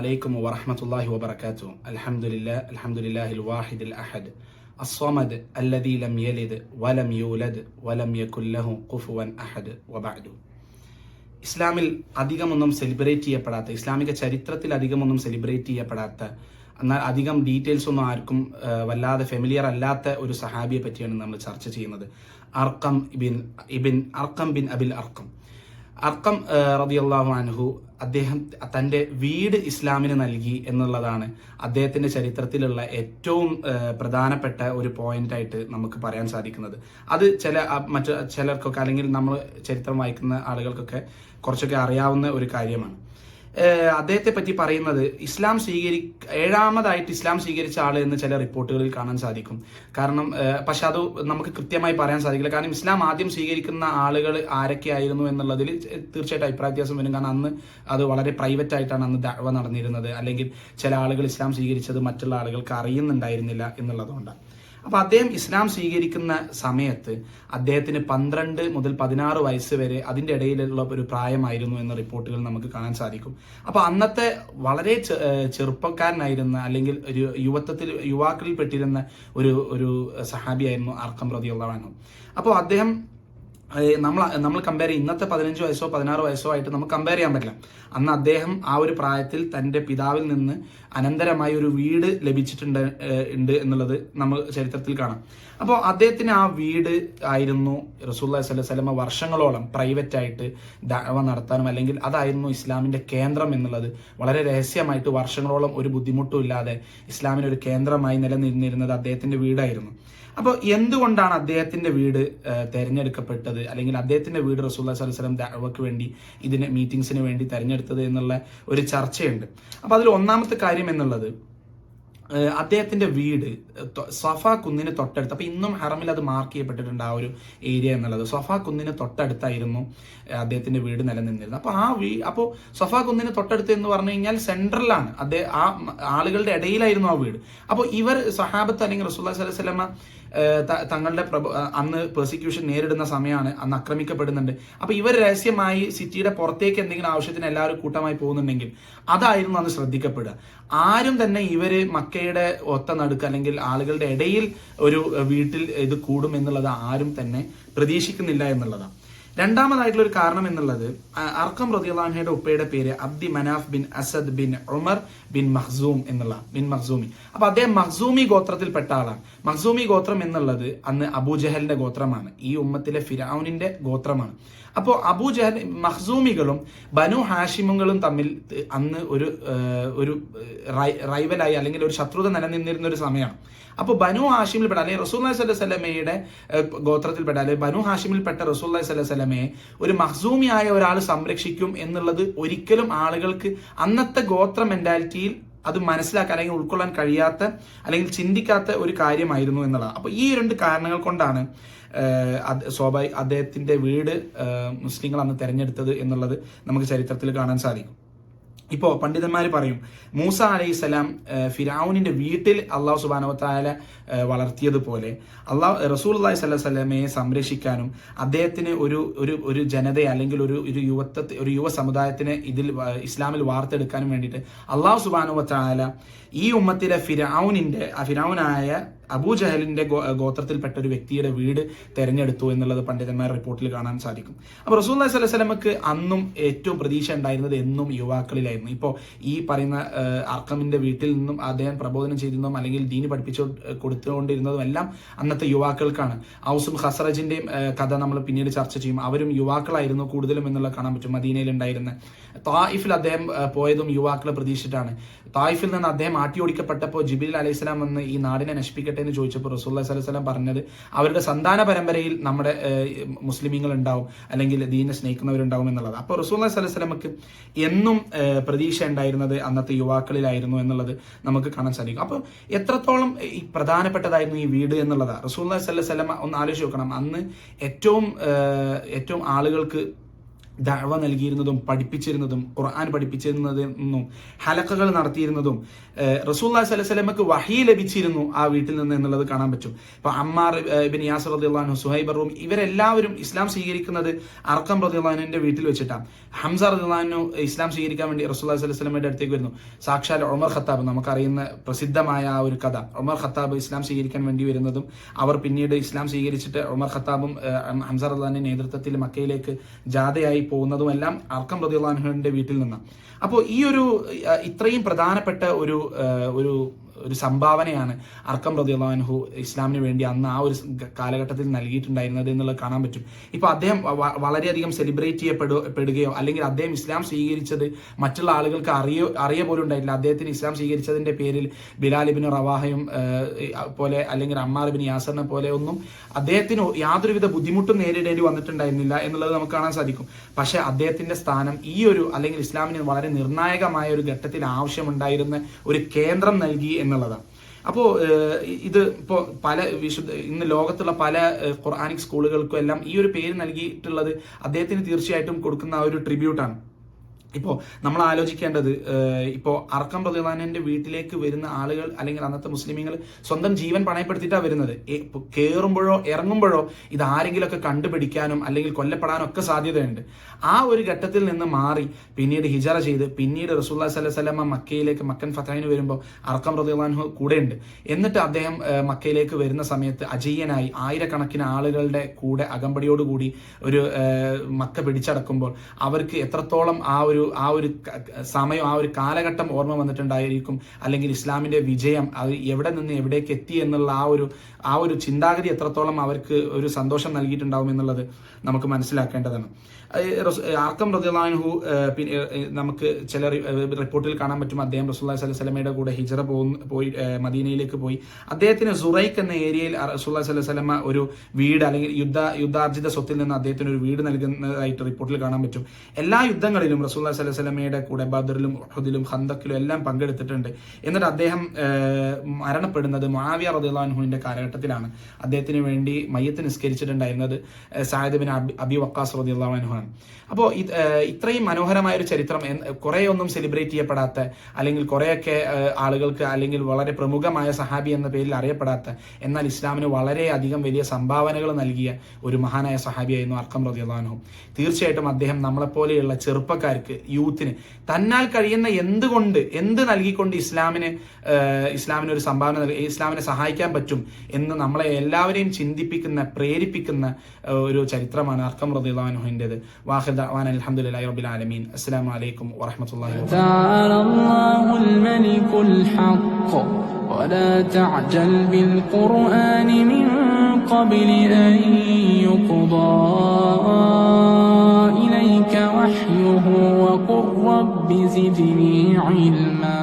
عليكم ورحمة الله وبركاته. الحمد لله الواحد الأحد الصمد الذي لم يلد ولم يولد ولم يكن له كفوا أحد وبعد. ഇസ്ലാമിൽ അധികമൊന്നും സെലിബ്രേറ്റ് ചെയ്യപ്പെടാത്ത, ഇസ്ലാമിക ചരിത്രത്തിൽ അധികമൊന്നും സെലിബ്രേറ്റ് ചെയ്യപ്പെടാത്ത, എന്നാൽ അധികം ഡീറ്റെയിൽസ് ഒന്നും ആർക്കും വല്ലാതെ ഫെമിലിയർ അല്ലാത്ത ഒരു സഹാബിയെ പറ്റിയാണ് നമ്മൾ ചർച്ച ചെയ്യുന്നത്. അർക്കം ബിൻ അബിൽ അർക്കം റളിയല്ലാഹു അൻഹു അദ്ദേഹം തൻ്റെ വീട് ഇസ്ലാമിന് നൽകി എന്നുള്ളതാണ് അദ്ദേഹത്തിന്റെ ചരിത്രത്തിലുള്ള ഏറ്റവും പ്രധാനപ്പെട്ട ഒരു പോയിന്റ് ആയിട്ട് നമുക്ക് പറയാൻ സാധിക്കുന്നത്. അത് ചിലർക്കൊക്കെ അല്ലെങ്കിൽ നമ്മൾ ചരിത്രം വായിക്കുന്ന ആളുകൾക്കൊക്കെ കുറച്ചൊക്കെ അറിയാവുന്ന ഒരു കാര്യമാണ്. അദ്ദേഹത്തെ പറ്റി പറയുന്നത് ഏഴാമതായിട്ട് ഇസ്ലാം സ്വീകരിച്ച ആള് എന്ന് ചില റിപ്പോർട്ടുകളിൽ കാണാൻ സാധിക്കും. കാരണം പക്ഷെ അത് നമുക്ക് കൃത്യമായി പറയാൻ സാധിക്കില്ല. കാരണം ഇസ്ലാം ആദ്യം സ്വീകരിക്കുന്ന ആളുകൾ ആരൊക്കെയായിരുന്നു എന്നുള്ളതിൽ തീർച്ചയായിട്ടും അഭിപ്രായ വ്യത്യാസം വരും. കാരണം അന്ന് അത് വളരെ പ്രൈവറ്റ് ആയിട്ടാണ് അന്ന് ദഅവ നടന്നിരുന്നത്. അല്ലെങ്കിൽ ചില ആളുകൾ ഇസ്ലാം സ്വീകരിച്ചത് മറ്റുള്ള ആളുകൾക്ക് അറിയുന്നുണ്ടായിരുന്നില്ല എന്നുള്ളതുകൊണ്ടാണ്. അപ്പൊ അദ്ദേഹം ഇസ്ലാം സ്വീകരിക്കുന്ന സമയത്ത് അദ്ദേഹത്തിന് 12 മുതൽ 16 വയസ്സ് വരെ അതിന്റെ ഇടയിലുള്ള ഒരു പ്രായമായിരുന്നു എന്ന റിപ്പോർട്ടുകൾ നമുക്ക് കാണാൻ സാധിക്കും. അപ്പൊ അന്നത്തെ വളരെ ചെറുപ്പക്കാരനായിരുന്ന അല്ലെങ്കിൽ ഒരു യുവാക്കളിൽ പെട്ടിരുന്ന ഒരു സഹാബിയായിരുന്നു അർക്കം റളിയല്ലാഹു അൻഹു. അപ്പോൾ അദ്ദേഹം നമ്മൾ കമ്പയർ ചെയ്യും, ഇന്നത്തെ 15 വയസ്സോ 16 വയസ്സോ ആയിട്ട് നമുക്ക് കമ്പയർ ചെയ്യാൻ പറ്റില്ല. അന്ന് അദ്ദേഹം ആ ഒരു പ്രായത്തിൽ തന്റെ പിതാവിൽ നിന്ന് അനന്തരമായി ഒരു വീട് ലഭിച്ചിട്ടുണ്ട് എന്നുള്ളത് നമ്മൾ ചരിത്രത്തിൽ കാണാം. അപ്പോൾ അദ്ദേഹത്തിന് ആ വീട് ആയിരുന്നു റസൂലുള്ളാഹി സ്വല്ലല്ലാഹു അലൈഹി വസല്ലം വർഷങ്ങളോളം പ്രൈവറ്റ് ആയിട്ട് ദഅവ നടത്താനും, അല്ലെങ്കിൽ അതായിരുന്നു ഇസ്ലാമിന്റെ കേന്ദ്രം എന്നുള്ളത് വളരെ രഹസ്യമായിട്ട് വർഷങ്ങളോളം ഒരു ബുദ്ധിമുട്ടും ഇല്ലാതെ ഇസ്ലാമിന് ഒരു കേന്ദ്രമായി നിലനിന്നിരുന്നത് അദ്ദേഹത്തിന്റെ വീടായിരുന്നു. അപ്പോൾ എന്തുകൊണ്ടാണ് അദ്ദേഹത്തിന്റെ വീട് തെരഞ്ഞെടുക്കപ്പെട്ടത്, അല്ലെങ്കിൽ അദ്ദേഹത്തിന്റെ വീട് റസൂലുള്ളാഹി സ്വല്ലല്ലാഹു അലൈഹി വസല്ലം ദഅവക്ക് വേണ്ടി മീറ്റിംഗ്സിന് വേണ്ടി തെരഞ്ഞെടുത്തത് എന്നുള്ള ഒരു ചർച്ചയുണ്ട്. അപ്പൊ അതിൽ ഒന്നാമത്തെ കാര്യം എന്നുള്ളത് അദ്ദേഹത്തിന്റെ വീട് സഫ കുന്നിന് തൊട്ടടുത്ത്, അപ്പൊ ഇന്നും ഹറമിൽ അത് മാർക്ക് ചെയ്യപ്പെട്ടിട്ടുണ്ട് ആ ഒരു ഏരിയ എന്നുള്ളത്. സഫ കുന്നിന് തൊട്ടടുത്തായിരുന്നു അദ്ദേഹത്തിന്റെ വീട് നിലനിന്നിരുന്നത്. അപ്പോ സഫ കുന്നിന് തൊട്ടടുത്ത് എന്ന് പറഞ്ഞു കഴിഞ്ഞാൽ സെൻട്രലാണ്, ആ ആളുകളുടെ ഇടയിലായിരുന്നു ആ വീട്. അപ്പോൾ ഇവർ സഹാബത്ത് അല്ലെങ്കിൽ റസൂലുള്ളാഹി സ്വല്ലല്ലാഹു അലൈഹി വസല്ലം തങ്ങളുടെ അന്ന് പെർസിക്യൂഷൻ നേരിടുന്ന സമയമാണ്, അന്ന് ആക്രമിക്കപ്പെടുന്നുണ്ട്. അപ്പൊ ഇവർ രഹസ്യമായി സിറ്റിയുടെ പുറത്തേക്ക് എന്തെങ്കിലും ആവശ്യത്തിന് എല്ലാവരും കൂട്ടമായി പോകുന്നുണ്ടെങ്കിൽ അതായിരുന്നു അന്ന് ശ്രദ്ധിക്കപ്പെടുക. ആരും തന്നെ ഇവര് മക്കയുടെ ഒത്ത നടുക്ക് അല്ലെങ്കിൽ ആളുകളുടെ ഇടയിൽ ഒരു വീട്ടിൽ ഇത് കൂടും എന്നുള്ളത് ആരും തന്നെ പ്രതീക്ഷിക്കുന്നില്ല എന്നുള്ളതാണ്. രണ്ടാമതായിട്ടുള്ള ഒരു കാരണം എന്നുള്ളത് അർക്കം റളിയല്ലാഹു അൻഹുയുടെ ഉപ്പയുടെ പേര് അബ്ദി മനാഫ് ബിൻ അസദ് ബിൻ ഉമർ ബിൻ മഖ്സൂമി. അപ്പൊ അദ്ദേഹം മഖ്സൂമി ഗോത്രത്തിൽപ്പെട്ട ആളാണ്. മഖ്സൂമി ഗോത്രം എന്നുള്ളത് അന്ന് അബൂജഹലിന്റെ ഗോത്രമാണ്, ഈ ഉമ്മത്തിലെ ഫിർഔനിന്റെ ഗോത്രമാണ്. അപ്പോൾ അബൂജഹൽ മഖ്സൂമികളും ബനു ഹാഷിമുകളും തമ്മിൽ അന്ന് ഒരു റൈവലായി അല്ലെങ്കിൽ ഒരു ശത്രുത നിലനിന്നിരുന്ന ഒരു സമയമാണ്. അപ്പോൾ ബനു ഹാഷിമിൽപ്പെട്ട അല്ലെങ്കിൽ റസൂലുള്ളാഹി സ്വല്ലല്ലാഹു അലൈഹി വസല്ലമയുടെ ഗോത്രത്തിൽപ്പെട്ട അല്ലെങ്കിൽ ബനു ഹാഷിമിൽപ്പെട്ട റസൂലുള്ളാഹി സ്വല്ലല്ലാഹു അലൈഹി വസല്ലമയെ ഒരു മഖ്സൂമിയായ ഒരാൾ സംരക്ഷിക്കും എന്നുള്ളത് ഒരിക്കലും ആളുകൾക്ക് അന്നത്തെ ഗോത്ര മെന്റാലിറ്റിയിൽ അത് മനസ്സിലാക്കാൻ അല്ലെങ്കിൽ ഉൾക്കൊള്ളാൻ കഴിയാത്ത അല്ലെങ്കിൽ ചിന്തിക്കാത്ത ഒരു കാര്യമായിരുന്നു എന്നുള്ളതാണ്. അപ്പൊ ഈ 2 കാരണങ്ങൾ കൊണ്ടാണ് അദ്ദേഹത്തിന്റെ വീട് മുസ്ലിങ്ങൾ അന്ന് തെരഞ്ഞെടുത്തത് എന്നുള്ളത് നമുക്ക് ചരിത്രത്തിൽ കാണാൻ സാധിക്കും. ഇപ്പോ പണ്ഡിതന്മാർ പറയും, മൂസ അലൈഹിസ്സലാം ഫിർഔനിന്റെ വീട്ടിൽ അള്ളാഹു സുബ്ഹാനഹു വ തആല വളർത്തിയതുപോലെ റസൂലുള്ളാഹി സ്വല്ലല്ലാഹു അലൈഹി വസല്ലമയെ സംരക്ഷിക്കാനും അദ്ദേഹത്തിന് ഒരു ജനതയെ അല്ലെങ്കിൽ ഒരു യുവ സമുദായത്തിനെ ഇതിൽ ഇസ്ലാമിൽ വാർത്തെടുക്കാനും വേണ്ടിയിട്ട് അള്ളാഹു സുബ്ഹാനഹു വ തആല ഈ ഉമ്മത്തിലെ ഫിർഔനായ അബൂജഹലിന്റെ ഗോത്രത്തിൽപ്പെട്ട ഒരു വ്യക്തിയുടെ വീട് തെരഞ്ഞെടുത്തു എന്നുള്ളത് പണ്ഡിതന്മാർ റിപ്പോർട്ടിൽ കാണാൻ സാധിക്കും. അപ്പൊ റസൂലുള്ളാഹി സ്വല്ലല്ലാഹു അലൈഹി വസല്ലമക്ക് അന്നും ഏറ്റവും പ്രതീക്ഷ ഉണ്ടായിരുന്നത് എന്നും യുവാക്കളിലായിരുന്നു. ഇപ്പോൾ ഈ പറയുന്ന അർക്കമിന്റെ വീട്ടിൽ നിന്നും അദ്ദേഹം പ്രബോധനം ചെയ്തിരുന്നതും അല്ലെങ്കിൽ ദീന് പഠിപ്പിച്ചു കൊടുത്തുകൊണ്ടിരുന്നതും എല്ലാം അന്നത്തെ യുവാക്കൾക്കാണ്. ഔസും ഖസ്റജിന്റെയും കഥ നമ്മൾ പിന്നീട് ചർച്ച ചെയ്യും. അവരും യുവാക്കളായിരുന്നു കൂടുതലും എന്നുള്ള കാണാൻ പറ്റും. മദീനയിൽ ഉണ്ടായിരുന്ന തായിഫിൽ അദ്ദേഹം പോയതും യുവാക്കളെ പ്രതീക്ഷിച്ചിട്ടാണ്. തായിഫിൽ നിന്ന് അദ്ദേഹം ഓടിക്കപ്പെട്ടപ്പോൾ ജിബ്രീൽ അലൈഹിസ്സലാം വന്ന് ഈ നാടിനെ നശിപ്പിക്കട്ടെ എന്ന് ചോദിച്ചപ്പോൾ റസൂലുള്ളാഹി സ്വല്ലല്ലാഹു അലൈഹി വസല്ലം പറഞ്ഞത് അവരുടെ സന്താന പരമ്പരയിൽ നമ്മുടെ മുസ്ലിമീങ്ങൾ ഉണ്ടാവും, അല്ലെങ്കിൽ ദീനെ സ്നേഹിക്കുന്നവരുണ്ടാവും എന്നുള്ളത്. അപ്പോൾ റസൂലുള്ളാഹി സ്വല്ലല്ലാഹു അലൈഹി വസല്ലമക്ക് എന്നും പ്രതീക്ഷ ഉണ്ടായിരുന്നത് അന്നത്തെ യുവാക്കളിലായിരുന്നു എന്നുള്ളത് നമുക്ക് കാണാൻ സാധിക്കും. അപ്പോൾ എത്രത്തോളം ഈ പ്രധാനപ്പെട്ടതായിരുന്നു ഈ വീട് എന്നുള്ളതാണ്. റസൂലുള്ളാഹി സ്വല്ലല്ലാഹു അലൈഹി വസല്ലം ഒന്ന് ആലോചിച്ച് നോക്കണം, അന്ന് ഏറ്റവും ആളുകൾക്ക് ദഅവ നൽകിയിരുന്നതും പഠിപ്പിച്ചിരുന്നതും ഖുർആൻ പഠിപ്പിച്ചിരുന്നതെന്നും ഹലഖകൾ നടത്തിയിരുന്നതും റസൂലുള്ളാഹി സ്വല്ലല്ലാഹു അലൈഹി വസല്ലമക്ക് വഹി ലഭിച്ചിരുന്നു ആ വീട്ടിൽ നിന്ന് എന്നുള്ളത് കാണാൻ പറ്റും. ഇപ്പൊ അമ്മാർ ഇബ്നു യാസിർ റളിയല്ലാഹു അൻഹു, സുഹൈബ് റൂം, ഇവരെല്ലാവരും ഇസ്ലാം സ്വീകരിക്കുന്നത് അർഖം റളിയല്ലാഹു അൻഹുവിന്റെ വീട്ടിൽ വെച്ചിട്ടാണ്. ഹംസ റളിയല്ലാഹു അൻഹു ഇസ്ലാം സ്വീകരിക്കാൻ വേണ്ടി റസൂലുള്ളാഹി സ്വല്ലല്ലാഹു അലൈഹി വസല്ലമയുടെ അടുത്തേക്ക് വരുന്നു. സാക്ഷാൽ ഉമർ ഖത്താബ്, നമുക്കറിയുന്ന പ്രസിദ്ധമായ ആ ഒരു കഥ, ഉമർ ഖത്താബ് ഇസ്ലാം സ്വീകരിക്കാൻ വേണ്ടി വരുന്നതും അവർ പിന്നീട് ഇസ്ലാം സ്വീകരിച്ചിട്ട് ഉമർ ഖത്താബും ഹംസ റളിയല്ലാഹു അൻഹുവിന്റെ നേതൃത്വത്തിൽ മക്കയിലേക്ക് ജാഥയായി പോകുന്നതും എല്ലാം അർഖം റളിയല്ലാഹു അൻഹുവിന്റെ വീട്ടിൽ നിന്നാണ്. അപ്പോൾ ഈ ഒരു ഇത്രയും പ്രധാനപ്പെട്ട ഒരു സംഭാവനയാണ് അർഖം റളിയല്ലാഹു അൻഹു ഇസ്ലാമിന് വേണ്ടി അന്ന് ആ ഒരു കാലഘട്ടത്തിൽ നൽകിയിട്ടുണ്ടായിരുന്നത് എന്നുള്ളത് കാണാൻ പറ്റും. ഇപ്പൊ അദ്ദേഹം വളരെയധികം സെലിബ്രേറ്റ് ചെയ്യപ്പെടുകയോ അല്ലെങ്കിൽ അദ്ദേഹം ഇസ്ലാം സ്വീകരിച്ചത് മറ്റുള്ള ആളുകൾക്ക് അറിയ പോലും ഉണ്ടായിട്ടില്ല. അദ്ദേഹത്തിന് ഇസ്ലാം സ്വീകരിച്ചതിന്റെ പേരിൽ ബിലാൽ ഇബ്നു റവാഹയും പോലെ അല്ലെങ്കിൽ അമ്മാർ ഇബ്നു യാസറിനെ പോലെ ഒന്നും അദ്ദേഹത്തിന് യാതൊരുവിധ ബുദ്ധിമുട്ടും നേരിടേണ്ടി വന്നിട്ടുണ്ടായിരുന്നില്ല എന്നുള്ളത് നമുക്ക് കാണാൻ സാധിക്കും. പക്ഷെ അദ്ദേഹത്തിന്റെ സ്ഥാനം ഈ ഒരു അല്ലെങ്കിൽ ഇസ്ലാമിന് വളരെ നിർണായകമായ ഒരു ഘട്ടത്തിൽ ആവശ്യമുണ്ടായിരുന്ന ഒരു കേന്ദ്രം നൽകി എന്നുള്ളതാണ്. അപ്പോൾ ഇത് ഇപ്പോൾ ഇന്ന് ലോകത്തുള്ള പല ഖുർആനിക് സ്കൂളുകൾക്കും എല്ലാം ഈ ഒരു പേര് നൽകിയിട്ടുള്ളത് അദ്ദേഹത്തിന് തീർച്ചയായിട്ടും കൊടുക്കുന്ന ഒരു ട്രിബ്യൂട്ടാണ്. ഇപ്പോൾ നമ്മൾ ആലോചിക്കേണ്ടത്, ഇപ്പോൾ അർഖം റളിയല്ലാഹു അൻഹുവിന്റെ വീട്ടിലേക്ക് വരുന്ന ആളുകൾ അല്ലെങ്കിൽ അന്നത്തെ മുസ്ലിമീങ്ങൾ സ്വന്തം ജീവൻ പണയപ്പെടുത്തിയിട്ടാണ് വരുന്നത്. കയറുമ്പോഴോ ഇറങ്ങുമ്പോഴോ ഇത് ആരെങ്കിലുമൊക്കെ കണ്ടുപിടിക്കാനും അല്ലെങ്കിൽ കൊല്ലപ്പെടാനും ഒക്കെ സാധ്യതയുണ്ട്. ആ ഒരു ഘട്ടത്തിൽ നിന്ന് മാറി പിന്നീട് ഹിജറ ചെയ്ത് പിന്നീട് റസൂലുള്ളാഹി സ്വല്ലല്ലാഹു അലൈഹി വസല്ലം മക്കയിലേക്ക് മക്കൻ ഫതഹിന് വരുമ്പോൾ അർഖം റളിയല്ലാഹു അൻഹു കൂടെയുണ്ട്. എന്നിട്ട് അദ്ദേഹം മക്കയിലേക്ക് വരുന്ന സമയത്ത് അജയ്യനായി ആയിരക്കണക്കിന് ആളുകളുടെ കൂടെ അകമ്പടിയോടുകൂടി ഒരു മക്ക പിടിച്ചടക്കുമ്പോൾ അവർക്ക് എത്രത്തോളം ആ ഒരു സമയം, ആ ഒരു കാലഘട്ടം ഓർമ്മ വന്നിട്ടുണ്ടായിരിക്കും. അല്ലെങ്കിൽ ഇസ്ലാമിന്റെ വിജയം അത് എവിടെ നിന്ന് എവിടേക്ക് എത്തി എന്നുള്ള ആ ഒരു ചിന്താഗതി എത്രത്തോളം അവർക്ക് ഒരു സന്തോഷം നൽകിയിട്ടുണ്ടാവും എന്നുള്ളത് നമുക്ക് മനസ്സിലാക്കേണ്ടതാണ്. അർഖം റളിയല്ലാഹു അൻഹു നമുക്ക് ചില റിപ്പോർട്ടിൽ കാണാൻ പറ്റും, അദ്ദേഹം റസൂലുള്ളാഹി സ്വല്ലല്ലാഹു അലൈഹി വസല്ലമയുടെ കൂടെ ഹിജറ പോയി മദീനയിലേക്ക് പോയി. അദ്ദേഹത്തിന് സുറൈഖ് എന്ന ഏരിയയിൽ റസൂലുള്ളാഹി സ്വല്ലല്ലാഹു അലൈഹി വസല്ലമ ഒരു വീട് അല്ലെങ്കിൽ യുദ്ധാർജിത സ്വത്തിൽ നിന്ന് അദ്ദേഹത്തിന് ഒരു വീട് നൽകുന്നതായിട്ട് റിപ്പോർട്ടിൽ കാണാൻ പറ്റും. എല്ലാ യുദ്ധങ്ങളിലും റസൂലുള്ളാഹി സ്വല്ലല്ലാഹു അലൈഹി വസല്ലമയുടെ കൂടെ ബദറിലും ഉഹദിലും ഖന്തക്കിലും എല്ലാം പങ്കെടുത്തിട്ടുണ്ട്. എന്നിട്ട് അദ്ദേഹം മരണപ്പെടുന്നത് മുആവിയ റളിയല്ലാഹു അൻഹുവിന്റെ കാലഘട്ടത്തിലാണ്. അദ്ദേഹത്തിന് വേണ്ടി മയ്യത്ത് നിസ്കരിച്ചിട്ടുണ്ടായിരുന്നത് സഅദ് ബിൻ അബി വഖാസ് റളിയല്ലാഹു അൻഹു. അപ്പോൾ ഇത്രയും മനോഹരമായ ഒരു ചരിത്രം കുറെ ഒന്നും സെലിബ്രേറ്റ് ചെയ്യപ്പെടാത്ത അല്ലെങ്കിൽ കുറെയൊക്കെ ആളുകൾക്ക് അല്ലെങ്കിൽ വളരെ പ്രമുഖമായ സഹാബി എന്ന പേരിൽ അറിയപ്പെടാത്ത എന്നാൽ ഇസ്ലാമിന് വളരെയധികം വലിയ സംഭാവനകൾ നൽകിയ ഒരു മഹാനായ സഹാബിയായിരുന്നു അർഖം റളിയല്ലാഹു അൻഹു. തീർച്ചയായിട്ടും അദ്ദേഹം നമ്മളെപ്പോലെയുള്ള ചെറുപ്പക്കാർക്ക്, യൂത്തിന് തന്നാൽ കഴിയുന്ന എന്ത് നൽകിക്കൊണ്ട് ഇസ്ലാമിന് ഒരു സംഭാവന ഇസ്ലാമിനെ സഹായിക്കാൻ പറ്റും എന്ന് നമ്മളെ എല്ലാവരെയും ചിന്തിപ്പിക്കുന്ന, പ്രേരിപ്പിക്കുന്ന ഒരു ചരിത്രമാണ് അർഖം റളിയല്ലാഹു അൻഹുവിൻ്റെത്. വാഖിർ ദഅ്വാനാ അൽഹംദുലില്ലാഹി റബ്ബിൽ ആലമീൻ. അസ്സലാമു അലൈക്കും വറഹ്മത്തുള്ളാഹി വബറകാതുഹു. തആല അല്ലാഹുൽ മലികുൽ ഹഖ് വലാ തഅജൽ ബിൽ ഖുർആനി മിൻ ഖബ്ലി അൻ യുഖ്ദാ ഇലൈക വഹ്യുഹു വഖുർ റബ്ബി സിദ്നി ഇൽമാ.